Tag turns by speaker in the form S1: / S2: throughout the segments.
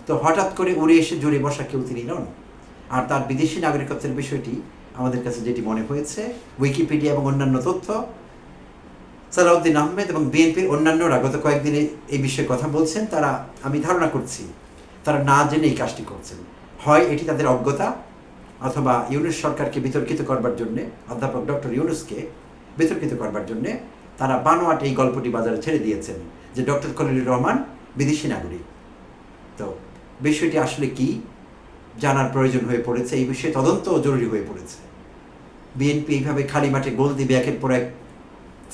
S1: তো হঠাৎ করে উড়ে এসে জুড়ে বসা কেউ তিনি নন। আর তার বিদেশি নাগরিকত্বের বিষয়টি আমাদের কাছে যেটি মনে হয়েছে, উইকিপিডিয়া এবং অন্যান্য তথ্য, সালাউদ্দিন আহমেদ এবং বিএনপির অন্যান্যরা গত কয়েকদিনে এই বিষয়ে কথা বলছেন, তারা, আমি ধারণা করছি, তারা না জেনে এই কাজটি করছেন। হয় এটি তাদের অজ্ঞতা, অথবা ইউনূস সরকারকে বিতর্কিত করবার জন্যে, অধ্যাপক ডক্টর ইউনূসকে বিতর্কিত করবার জন্যে তারা বানোয়াট এই গল্পটি বাজারে ছেড়ে দিয়েছেন যে ডক্টর খলিলুর রহমান বিদেশি নাগরিক। তো বিষয়টি আসলে কি জানার প্রয়োজন হয়ে পড়েছে, এই বিষয়ে তদন্ত জরুরি হয়ে পড়েছে। বিএনপি এইভাবে খালি মাঠে গোল দিবে, একের পর এক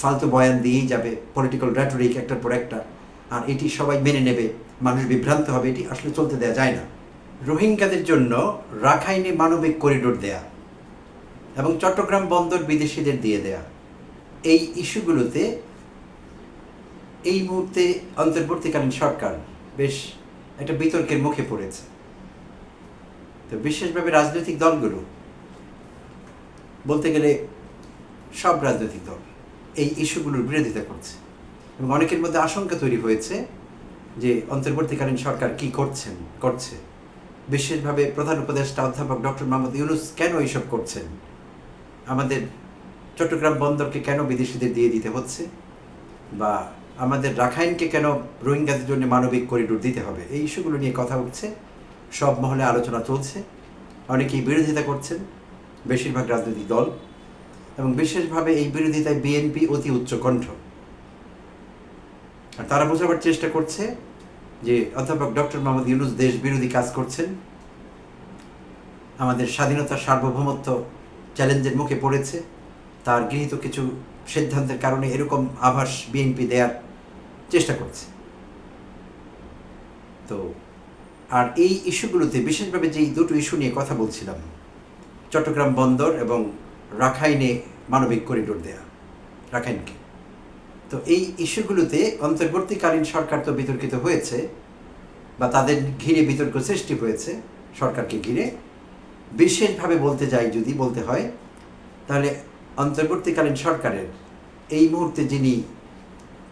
S1: ফালতু বয়ান দিয়েই যাবে, পলিটিক্যাল র্যাটরিক একটার পর একটা, আর এটি সবাই মেনে নেবে, মানুষ বিভ্রান্ত হবে, এটি আসলে চলতে দেওয়া যায় না। রোহিঙ্গাদের জন্য রাখাইনে মানবিক করিডোর দেয়া এবং চট্টগ্রাম বন্দর বিদেশিদের দিয়ে দেয়া, এই ইস্যুগুলোতে এই মুহূর্তে অন্তর্বর্তীকালীন সরকার বেশ একটা বিতর্কের মুখে পড়েছে। তো বিশেষভাবে রাজনৈতিক দলগুলো, বলতে গেলে সব রাজনৈতিক দল এই ইস্যুগুলোর বিরোধিতা করছে, এবং অনেকের মধ্যে আশঙ্কা তৈরি হয়েছে যে অন্তর্বর্তীকালীন সরকার কি করছে। বিশেষভাবে প্রধান উপদেষ্টা অধ্যাপক ডক্টর মোহাম্মদ ইউনূস কেন এইসব করছেন, আমাদের চট্টগ্রাম বন্দরকে কেন বিদেশিদের দিয়ে দিতে হচ্ছে, বা আমাদের রাখাইনকে কেন রোহিঙ্গাদের জন্য মানবিক করিডোর দিতে হবে, এই ইস্যুগুলো নিয়ে কথা উঠছে, সব মহলে আলোচনা চলছে, অনেকেই বিরোধিতা করছেন, বেশিরভাগ রাজনৈতিক দল, এবং বিশেষভাবে এই বিরোধিতায় বিএনপি অতি উচ্চকণ্ঠ। আর তারা বোঝাবার চেষ্টা করছে যে অধ্যাপক ডক্টর মোহাম্মদ ইউনূস দেশ বিরোধী কাজ করছেন, আমাদের স্বাধীনতার সার্বভৌমত্ব চ্যালেঞ্জের মুখে পড়েছে, তার গৃহীত কিছু সিদ্ধান্তের কারণে এরকম আভাস বিএনপি দেওয়ার চেষ্টা করছে। তো আর এই ইস্যুগুলোতে বিশেষভাবে যে দুটো ইস্যু নিয়ে কথা বলছিলাম, চট্টগ্রাম বন্দর এবং রাখাইনে মানবিক করিডোর দেয়া রাখাইনকে, তো এই ইস্যুগুলোতে অন্তর্বর্তীকালীন সরকার তো বিতর্কিত হয়েছে, বা তাদের ঘিরে বিতর্ক সৃষ্টি হয়েছে সরকারকে ঘিরে। বিশেষভাবে যদি বলতে হয়, তাহলে অন্তর্বর্তীকালীন সরকারের এই মুহূর্তে যিনি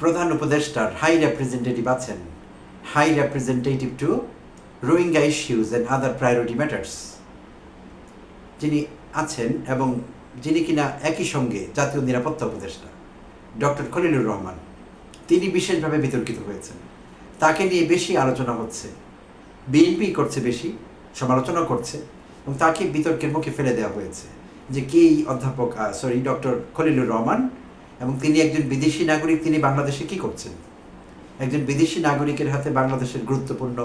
S1: প্রধান উপদেষ্টার হাই রিপ্রেজেন্টেটিভ আছেন, high representative to Rohingya issues and other priority matters, যিনি আছেন এবং যিনি কিনা একই সঙ্গে জাতীয় নিরাপত্তা উপদেষ্টা ডক্টর খলিলুর রহমান, তিনি বিশেষভাবে বিতর্কিত হয়েছেন। তাকে নিয়ে বেশি আলোচনা হচ্ছে, বিএনপি করছে বেশি সমালোচনা করছে, এবং তাকে বিতর্কের মুখে ফেলে দেওয়া হয়েছে যে কি ডক্টর খলিলুর রহমান, এবং তিনি একজন বিদেশি নাগরিক, তিনি বাংলাদেশে কি করছেন? একজন বিদেশি নাগরিকের হাতে বাংলাদেশের গুরুত্বপূর্ণ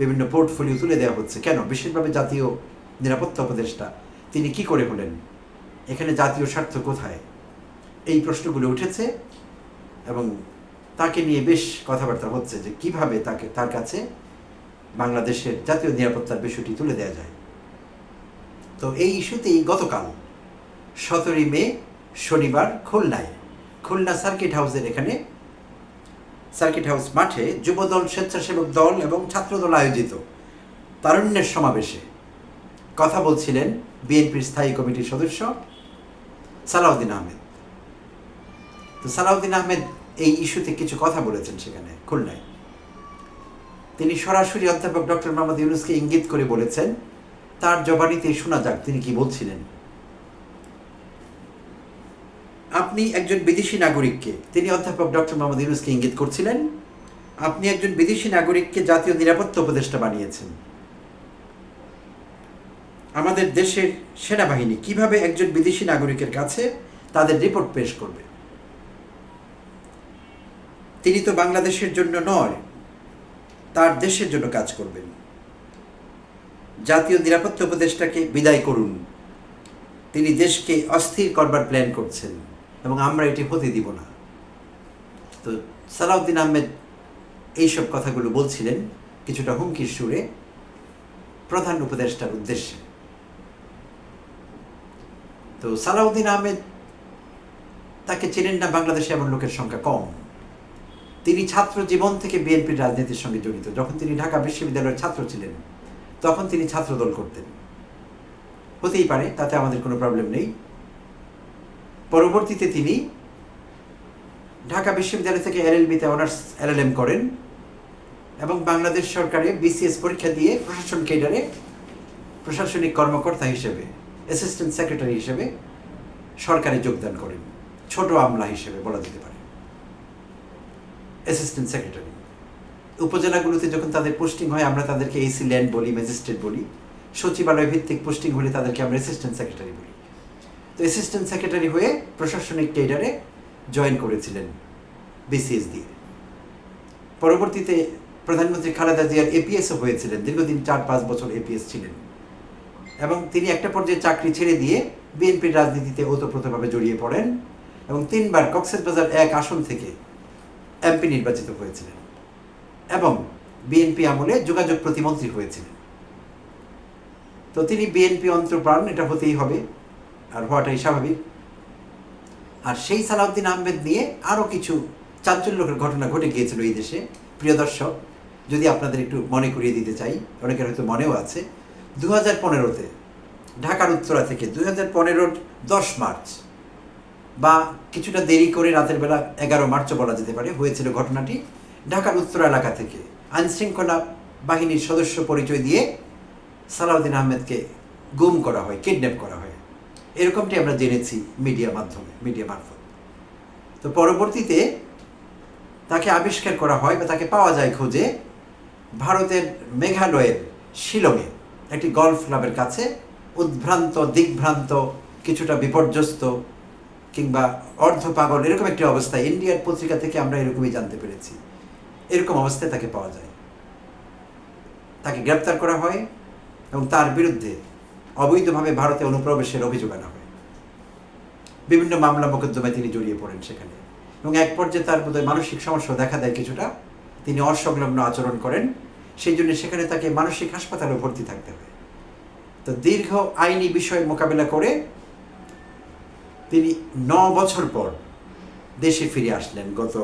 S1: বিভিন্ন পোর্টফোলিও তুলে দেওয়া হচ্ছে কেন? বিশেষভাবে জাতীয় নিরাপত্তা উপদেষ্টা, তিনি কি করে হলেন? এখানে জাতীয় স্বার্থ কোথায়? এই প্রশ্নগুলো উঠেছে, এবং তাকে নিয়ে বেশ কথাবার্তা হচ্ছে যে কিভাবে তার কাছে বাংলাদেশের জাতীয় নিরাপত্তার বিষয়টি তুলে দেওয়া যায়। তো এই ইস্যুতেই গতকাল 17 মে শনিবার খুলনা সার্কিট হাউসের এখানে সার্কিট হাউস মাঠে যুবদল, স্বেচ্ছাসেবক দল এবং ছাত্রদল আয়োজিত তারুণ্যের সমাবেশে কথা বলছিলেন বিএনপির স্থায়ী কমিটির সদস্য সালাউদ্দিন আহমেদ। তো সালাউদ্দিন আহমেদ এই ইস্যুতে কিছু কথা বলেছেন সেখানে খুলনায়। তিনি সরাসরি অধ্যাপক ডক্টর মোহাম্মদ ইউনূসকে ইঙ্গিত করে বলেছেন, তার জবানিতে শোনা যাক তিনি কি বলছিলেন। আপনি একজন বিদেশি নাগরিককে, তিনি অধ্যাপক ডক্টর মোহাম্মদ ইউনূসকে ইঙ্গিত করছিলেন, আপনি একজন বিদেশি নাগরিককে জাতীয় নিরাপত্তা উপদেষ্টা বানিয়েছেন। আমাদের দেশের সেনাবাহিনী কিভাবে একজন বিদেশি নাগরিকের কাছে তাদের রিপোর্ট পেশ করবে? তিনি তো বাংলাদেশের জন্য নয়, তার দেশের জন্য কাজ করবেন। জাতীয় নিরাপত্তা উপদেষ্টাকে বিদায় করুন, তিনি দেশকে অস্থির করবার প্ল্যান করছেন, এবং আমরা এটি হতে দিব না। তো সালাউদ্দিন আহমেদ এইসব কথাগুলো বলছিলেন কিছুটা হুমকির সুরে প্রধান উপদেষ্টার উদ্দেশ্যে। তো সালাউদ্দিন আহমেদ, তাকে চেনেন না বাংলাদেশে এমন লোকের সংখ্যা কম। তিনি ছাত্র জীবন থেকে বিএনপির রাজনীতির সঙ্গে জড়িত। যখন তিনি ঢাকা বিশ্ববিদ্যালয়ের ছাত্র ছিলেন তখন তিনি ছাত্রদল করতেন, হতেই পারে, তাতে আমাদের কোনো প্রবলেম নেই। পরবর্তীতে তিনি ঢাকা বিশ্ববিদ্যালয় থেকে LLB-তে অনার্স LLM করেন, এবং বাংলাদেশ সরকারে বিসিএস পরীক্ষা দিয়ে প্রশাসন ক্যাডারে প্রশাসনিক কর্মকর্তা হিসেবে অ্যাসিস্ট্যান্ট সেক্রেটারি হিসেবে সরকারে যোগদান করেন, ছোট আমলা হিসেবে বলা যেতে পারে, অ্যাসিস্ট্যান্ট সেক্রেটারি। উপজেলাগুলোতে যখন তাদের পোস্টিং হয় আমরা তাদেরকে এসি ল্যান্ড বলি, ম্যাজিস্ট্রেট বলি। সচিবালয় ভিত্তিক পোস্টিং হলে তাদেরকে আমরা অ্যাসিস্ট্যান্ট সেক্রেটারি বলি। তো অ্যাসিস্ট্যান্ট সেক্রেটারি হয়ে প্রশাসনিক ক্যাডারে জয়েন করেছিলেন বিসিএস দিয়ে। পরবর্তীতে প্রধানমন্ত্রী খালেদা জিয়ার এপিএসও হয়েছিলেন, দীর্ঘদিন 4-5 বছর এপিএস ছিলেন। এবং তিনি একটা পর্যায়ে চাকরি ছেড়ে দিয়ে বিএনপির রাজনীতিতে ওতপ্রোতভাবে জড়িয়ে পড়েন এবং 3বার কক্সবাজার 1 আসন থেকে এমপি নির্বাচিত হয়েছিলেন এবং বিএনপি আমলে যোগাযোগ প্রতিমন্ত্রী হয়েছিলেন। তো তিনি বিএনপি অন্তর্প্রাণ, এটা হতেই হবে আর হওয়াটাই স্বাভাবিক। আর সেই সালাউদ্দিন আহমেদ নিয়ে আরও কিছু চাঞ্চল্যকর ঘটনা ঘটে গিয়েছিল এই দেশে। প্রিয় দর্শক, যদি আপনাদের একটু মনে করিয়ে দিতে চাই, অনেকের হয়তো মনেও আছে, 2015-তে ঢাকার উত্তরা থেকে 2015-র 10 মার্চ বা কিছুটা দেরি করে রাতের বেলা 11 মার্চও বলা যেতে পারে হয়েছিল ঘটনাটি। ঢাকার উত্তরা এলাকা থেকে আইনশৃঙ্খলা বাহিনীর সদস্য পরিচয় দিয়ে সালাউদ্দিন আহমেদকে গুম করা হয়, কিডন্যাপ করা হয়, এরকমটি আমরা জেনেছি মিডিয়া মারফত। তো পরবর্তীতে তাকে আবিষ্কার করা হয় বা তাকে পাওয়া যায় খোঁজে ভারতের মেঘালয়ের শিলংয়ে একটি গলফ ক্লাবের কাছে, উদ্ভ্রান্ত, দিগ্ভ্রান্ত, কিছুটা বিপর্যস্ত কিংবা অর্ধ পাগল এরকম একটি অবস্থায়। ইন্ডিয়ার পত্রিকা থেকে আমরা এরকমই জানতে পেরেছি, এরকম অবস্থায় তাকে পাওয়া যায়। তাকে গ্রেপ্তার করা হয় এবং তার বিরুদ্ধে অবৈধভাবে ভারতে অনুপ্রবেশের অভিযোগ আনা হয়। বিভিন্ন মামলা মোকদ্দমায় তিনি জড়িয়ে পড়েন সেখানে এবং এক পর্যায়ে তার বোধহয় মানসিক সমস্যা দেখা দেয় কিছুটা, তিনি অসংলগ্ন আচরণ করেন, সেই জন্য সেখানে তাকে মানসিক হাসপাতালে ভর্তি থাকতে হয়। তো দীর্ঘ আইনি বিষয় মোকাবেলা করে তিনি 9 বছর পর দেশে ফিরে আসলেন গত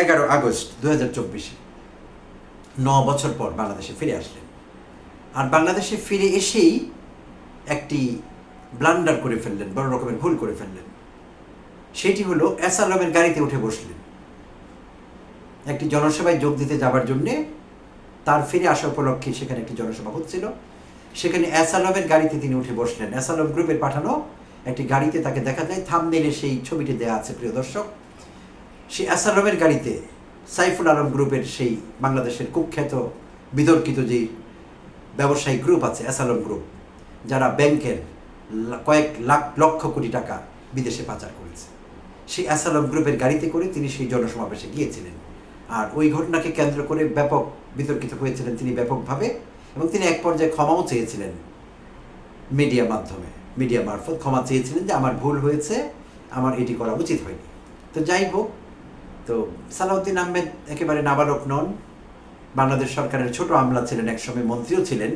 S1: 11 আগস্ট 2024-এ। 9 বছর পর বাংলাদেশে ফিরে আসলেন। আর বাংলাদেশে ফিরে এসেই একটি ব্লান্ডার করে ফেললেন, বড় রকমের ভুল করে ফেললেন। সেটি হলো অ্যাসালমের গাড়িতে উঠে বসলেন একটি জনসভায় যোগ দিতে যাবার জন্যে। তার ফিরে আসা উপলক্ষে সেখানে একটি জনসভা হচ্ছিল, সেখানে অ্যাসালমের গাড়িতে তিনি উঠে বসলেন। অ্যাসালম গ্রুপের পাঠানো একটি গাড়িতে তাকে দেখা যায়, থাম্বনেইলে সেই ছবিটি দেওয়া আছে প্রিয় দর্শক। সেই অ্যাসালমের গাড়িতে সাইফুল আলম গ্রুপের সেই বাংলাদেশের কুখ্যাত বিতর্কিত যেই ব্যবসায়িক গ্রুপ আছে অ্যাসালম গ্রুপ, যারা ব্যাংকের কয়েক লক্ষ কোটি টাকা বিদেশে পাচার করেছে, সেই অ্যাসালম গ্রুপের গাড়িতে করে তিনি সেই জনসমাবেশে গিয়েছিলেন। আর ওই ঘটনাকে কেন্দ্র করে ব্যাপক বিতর্কিত হয়েছিলেন তিনি ব্যাপকভাবে, এবং তিনি এক পর্যায়ে ক্ষমাও চেয়েছিলেন মিডিয়া মারফত ক্ষমা চেয়েছিলেন যে আমার ভুল হয়েছে, আমার এটি করা উচিত হয়নি। তো যাই হোক, তো সালাউদ্দিন আহমেদ একেবারে নাবালক নন, বাংলাদেশ সরকারের ছোট আমলা ছিলেন, একসময় মন্ত্রীও ছিলেন।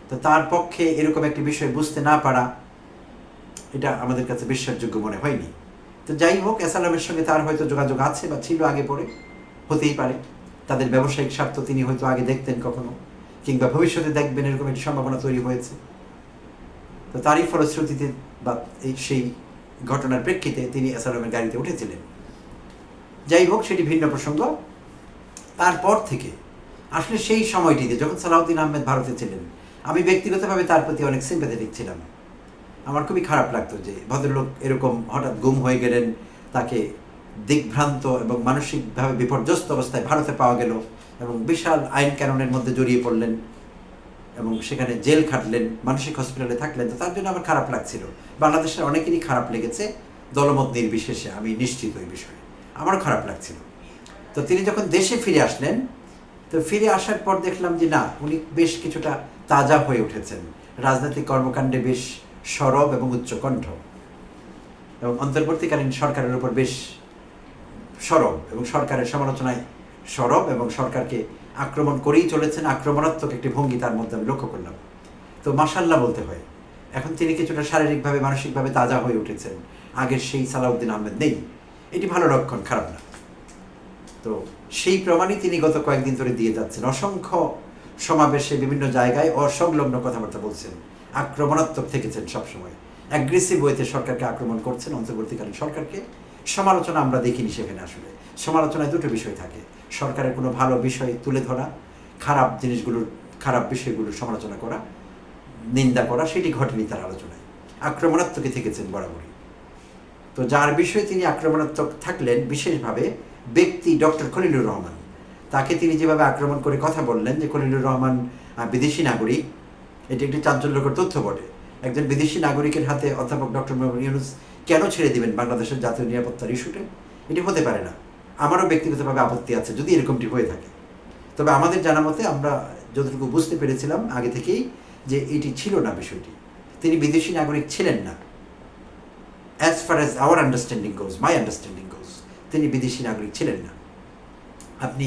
S1: তো তার পক্ষে এরকম একটি বিষয় বুঝতে না পারা, এটা আমাদের কাছে বিশ্বাসযোগ্য মনে হয়নি। তো যাই হোক, অ্যাসালামের সঙ্গে তার হয়তো যোগাযোগ আছে বা ছিল আগে পরে, হতেই পারে। তাদের ব্যবসায়িক স্বার্থ তিনি হয়তো আগে দেখতেন কখনো, কিংবা ভবিষ্যতে দেখবেন, এরকম একটি সম্ভাবনা তৈরি হয়েছে। তো তারই ফলশ্রুতিতে বা সেই ঘটনার প্রেক্ষিতে তিনি অ্যাসালামের গাড়িতে উঠেছিলেন। যাই হোক, সেটি ভিন্ন প্রসঙ্গ। তারপর থেকে আসলে সেই সময়টিতে যখন সালাউদ্দিন আহমেদ ভারতে ছিলেন, আমি ব্যক্তিগতভাবে তার প্রতি অনেক সিম্প্যাথেটিক ছিলাম। আমার খুবই খারাপ লাগতো যে ভদ্রলোক এরকম হঠাৎ গুম হয়ে গেলেন, তাকে দিগ্ভ্রান্ত এবং মানসিকভাবে বিপর্যস্ত অবস্থায় ভারতে পাওয়া গেল এবং বিশাল আইন কানুনের মধ্যে জড়িয়ে পড়লেন এবং সেখানে জেল খাটলেন, মানসিক হসপিটালে থাকলেন। তো তার জন্য আমার খারাপ লাগছিল। বাংলাদেশের অনেকেরই খারাপ লেগেছে, দলমত নির্বিশেষে, আমি নিশ্চিত ওই বিষয়ে, আমারও খারাপ লাগছিল। তো তিনি যখন দেশে ফিরে আসলেন, তো ফিরে আসার পর দেখলাম যে না, উনি বেশ কিছুটা তাজা হয়ে উঠেছেন, রাজনৈতিক কর্মকাণ্ডে বেশ সরব এবং উচ্চকণ্ঠ, এবং অন্তর্বর্তীকালীন সরকারের উপর বেশ সরব এবং সরকারের সমালোচনায় সরব এবং সরকারকে আক্রমণ করেই চলেছেন। আক্রমণাত্মক একটি ভঙ্গি তার মধ্যে আমি লক্ষ্য করলাম। তো মাশাআল্লাহ বলতে হয়, এখন তিনি কিছুটা শারীরিকভাবে মানসিকভাবে তাজা হয়ে উঠেছেন, আগের সেই সালাউদ্দিন আহমেদ নেই। এটি ভালো লক্ষণ, খারাপ না। তো সেই প্রমাণই তিনি গত কয়েকদিন ধরে দিয়ে যাচ্ছেন। অসংখ্য সমাবেশে বিভিন্ন জায়গায় অসংলগ্ন কথাবার্তা বলছেন, আক্রমণাত্মক থেকেছেন সবসময়, অ্যাগ্রেসিভ ওয়েতে সরকারকে আক্রমণ করছেন, অন্তর্বর্তীকালীন সরকারকে। সমালোচনা আমরা দেখিনি সেখানে। আসলে সমালোচনায় দুটো বিষয় থাকে, সরকারের কোনো ভালো বিষয় তুলে ধরা, খারাপ বিষয়গুলোর সমালোচনা করা, নিন্দা করা, সেটি ঘটেনি তার আলোচনায়। আক্রমণাত্মকই থেকেছেন বরাবরই। তো যার বিষয়ে তিনি আক্রমণাত্মক থাকলেন বিশেষভাবে ব্যক্তি ডক্টর খলিলুর রহমান, তাকে তিনি যেভাবে আক্রমণ করে কথা বললেন যে খলিলুর রহমান বিদেশি নাগরিক, এটি একটি চাঞ্চল্যকর তথ্য বটে। একজন বিদেশি নাগরিকের হাতে অধ্যাপক ডক্টর মোহাম্মদ ইউনূস কেন ছেড়ে দিবেন বাংলাদেশের জাতীয় নিরাপত্তার ইস্যুতে? এটি হতে পারে না। আমারও ব্যক্তিগতভাবে আপত্তি আছে যদি এরকমটি হয়ে থাকে। তবে আমাদের জানা মতে আমরা যতটুকু বুঝতে পেরেছিলাম আগে থেকেই যে এটি ছিল না বিষয়টি। তিনি বিদেশি নাগরিক ছিলেন না। As far as our understanding goes, my understanding goes, তিনি বিদেশি নাগরিক ছিলেন না। আপনি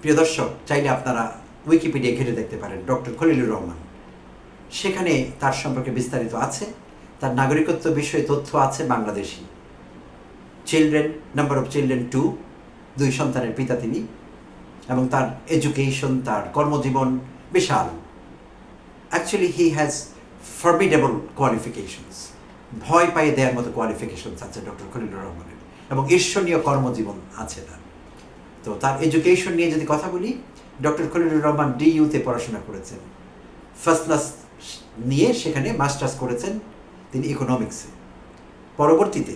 S1: প্রিয় দর্শক চাইলে আপনারা উইকিপিডিয়া ঘেটে দেখতে পারেন ডক্টর খলিলুর রহমান, সেখানে তার সম্পর্কে বিস্তারিত আছে। তার নাগরিকত্ব বিষয়ে তথ্য আছে, বাংলাদেশি, নাম্বার অফ চিলড্রেন 2, 2 সন্তানের পিতা তিনি, এবং তার এডুকেশন, তার কর্মজীবন বিশাল। অ্যাকচুয়ালি হি হ্যাজ ফরমিডেবল কোয়ালিফিকেশনস, ভয় পাইয়ে দেওয়ার মতো কোয়ালিফিকেশনস আছে ডক্টর খলিলুর রহমানের, এবং ঈর্ষণীয় কর্মজীবন আছে তার। তো তার এডুকেশন নিয়ে যদি কথা বলি, ডক্টর খলিলুর রহমান DU-তে পড়াশোনা করেছেন, ফার্স্ট ক্লাস নিয়ে সেখানে মাস্টার্স করেছেন তিনি ইকোনমিক্সে। পরবর্তীতে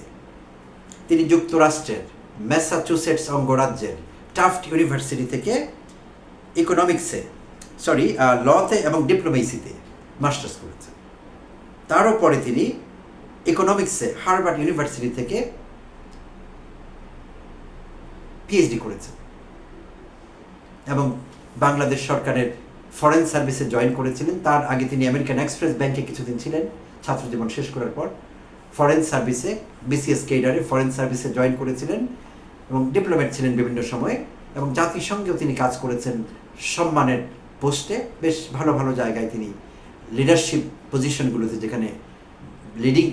S1: তিনি যুক্তরাষ্ট্রের ম্যাসাচুসেটস অঙ্গরাজ্যের টাফট ইউনিভার্সিটি থেকে লতে এবং ডিপ্লোমেসিতে মাস্টার্স করেছেন। তারও পরে তিনি ইকোনমিক্সে হার্ভার্ড ইউনিভার্সিটি থেকে PhD করেছেন, এবং বাংলাদেশ সরকারের ফরেন সার্ভিসে জয়েন করেছিলেন। তার আগে তিনি আমেরিকান এক্সপ্রেস ব্যাংকে কিছুদিন ছিলেন ছাত্রজীবন শেষ করার পর। ফরেন সার্ভিসে BCS কেডারে ফরেন সার্ভিসে জয়েন করেছিলেন এবং ডিপ্লোমেট ছিলেন বিভিন্ন সময়ে, এবং জাতিসংঘেও তিনি কাজ করেছেন সম্মানের পোস্টে। বেশ ভালো ভালো জায়গায় তিনি লিডারশিপ পজিশনগুলোতে, যেখানে লিড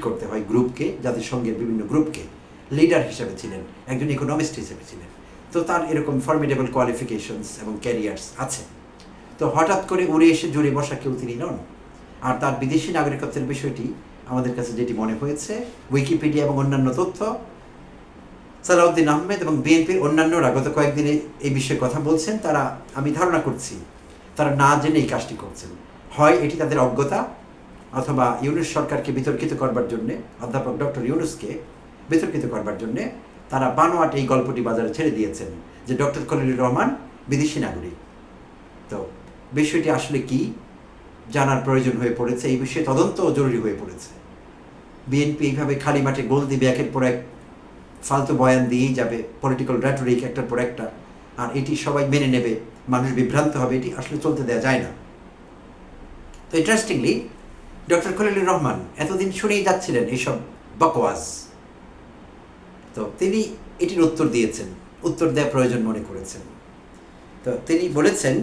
S1: করতে হয় গ্রুপকে, জাতিসংঘের বিভিন্ন গ্রুপকে, লিডার হিসেবে ছিলেন, একজন ইকোনমিস্ট হিসেবে ছিলেন। তো তার এরকম ফর্মিডেবল কোয়ালিফিকেশনস এবং ক্যারিয়ার্স আছে। তো হঠাৎ করে উড়ে এসে জুড়ে বসা কেউ তিনি নন। আর তার বিদেশি নাগরিকত্বের বিষয়টি আমাদের কাছে যেটি মনে হয়েছে, উইকিপিডিয়া এবং অন্যান্য তথ্য, সালাউদ্দিন আহমেদ এবং বিএনপির অন্যান্যরা গত কয়েকদিনে এই বিষয়ে কথা বলছেন, তারা, আমি ধারণা করছি, তারা না জেনে এই কাজটি করছেন। হয় এটি তাদের অজ্ঞতা, অথবা ইউনূস সরকারকে বিতর্কিত করবার জন্যে, অধ্যাপক ডক্টর ইউনূসকে বিতর্কিত করবার জন্যে তারা বানোয়াট এই গল্পটি বাজারে ছেড়ে দিয়েছেন যে ডক্টর খলিলুর রহমান বিদেশি নাগরিক। তো বিষয়টি আসলে কি জানার প্রয়োজন হয়ে পড়েছে, এই বিষয়ে তদন্ত জরুরি হয়ে পড়েছে। বিএনপি এইভাবে খালি মাঠে গোল দিবে, একের পর এক ফালতু বয়ান দিয়েই যাবে, পলিটিক্যাল র্যাটরিক একটার পর একটা, আর এটি সবাই মেনে নেবে, মানুষ বিভ্রান্ত হবে, এটি আসলে চলতে দেওয়া যায় না। তো ইন্টারেস্টিংলি ডক্টর খলিলুর রহমান এতদিন শুনেই যাচ্ছিলেন এইসব বকওয়াজ, তো তিনি এটির উত্তর দেওয়া প্রয়োজন মনে করেছেন। তো তিনি বলেছেন,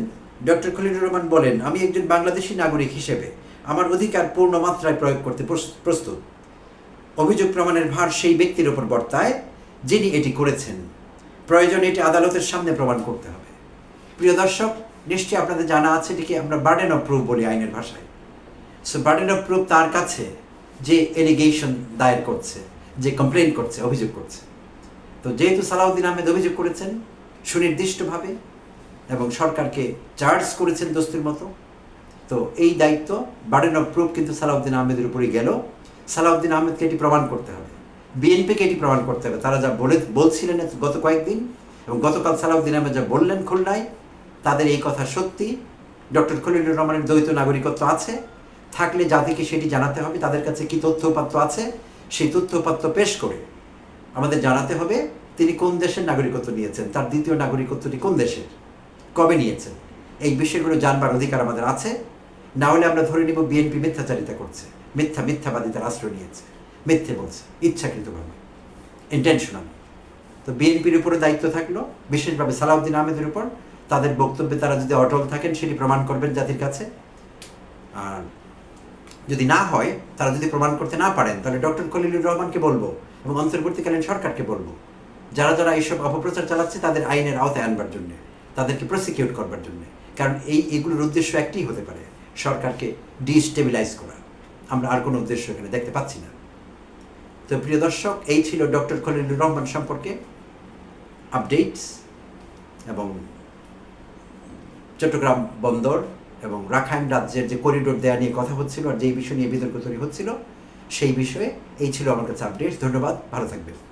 S1: ডক্টর খলিলুর রহমান বলেন, আমি একজন বাংলাদেশি নাগরিক হিসেবে আমার অধিকার পূর্ণ মাত্রায় প্রয়োগ করতে প্রস্তুত। অভিযোগ প্রমাণের ভার সেই ব্যক্তির ওপর বর্তায় যিনি এটি করেছেন। প্রয়োজনে এটি আদালতের সামনে প্রমাণ করতে হবে। প্রিয় দর্শক, নিশ্চয়ই আপনাদের জানা আছে, এটিকে আমরা বার্ডেন অফ প্রুফ বলি আইনের ভাষায়। সো বার্ডেন অফ প্রুফ তার কাছে যে এলিগেশন দায়ের করছে, যে কমপ্লেন করছে, অভিযোগ করছে। তো যেহেতু সালাউদ্দিন আহমেদ অভিযোগ করেছেন সুনির্দিষ্টভাবে এবং সরকারকে চার্জ করেছেন দোস্তির মতো, তো এই দায়িত্ব, বার্ডেন অফ প্রুফ কিন্তু সালাউদ্দিন আহমেদের উপরেই গেল। সালাউদ্দিন আহমেদকে এটি প্রমাণ করতে হবে, বিএনপিকে এটি প্রমাণ করতে হবে। তারা যা বলছিলেন গত কয়েকদিন, এবং গতকাল সালাউদ্দিন আহমেদ যা বললেন খুলনায়, তাদের এই কথা সত্যি। ডক্টর খলিলুর রহমানের দ্বৈত নাগরিকত্ব আছে, থাকলে জাতিকে সেটি জানাতে হবে। তাদের কাছে কী তথ্য উপাত্ত আছে, সেই তথ্য উপাত্ত পেশ করে আমাদের জানাতে হবে তিনি কোন দেশের নাগরিকত্ব নিয়েছেন, তার দ্বিতীয় নাগরিকত্বটি কোন দেশের, কবে নিয়েছেন। এই বিষয়গুলো জানবার অধিকার আমাদের আছে। না হলে আমরা ধরে নিব বিএনপি মিথ্যাচারিতা করছে, মিথ্যাবাদিতার আশ্রয় নিয়েছে, মিথ্যে বলছে ইচ্ছাকৃতভাবে, ইন্টেনশনাল। তো বিএনপির উপরে দায়িত্ব থাকলো, বিশেষভাবে সালাউদ্দিন আহমেদের উপর। তাদের বক্তব্যে তারা যদি অটল থাকেন, সেটি প্রমাণ করবেন জাতির কাছে। আর যদি না হয়, তারা যদি প্রমাণ করতে না পারেন, তাহলে ডক্টর খলিলুর রহমানকে বলবো এবং অন্তর্বর্তীকালীন সরকারকে বলবো, যারা যারা এইসব অপপ্রচার চালাচ্ছে তাদের আইনের আওতায় আনবার জন্যে, তাদেরকে প্রসিকিউট করবার জন্যে। কারণ এগুলোর উদ্দেশ্য একটাই হতে পারে, সরকারকে ডিস্টেবিলাইজ করা। আমরা আর কোনো উদ্দেশ্য এখানে দেখতে পাচ্ছি না। তো প্রিয় দর্শক, এই ছিল ডক্টর খলিলুর রহমান সম্পর্কে আপডেটস এবং চট্টগ্রাম বন্দর এবং রাখাইন রাজ্যের যে করিডোর দেয়া নিয়ে কথা হচ্ছিল আর যেই বিষয় নিয়ে বিতর্ক তৈরি হচ্ছিল সেই বিষয়ে এই ছিল আমার কাছে আপডেটস। ধন্যবাদ, ভালো থাকবেন।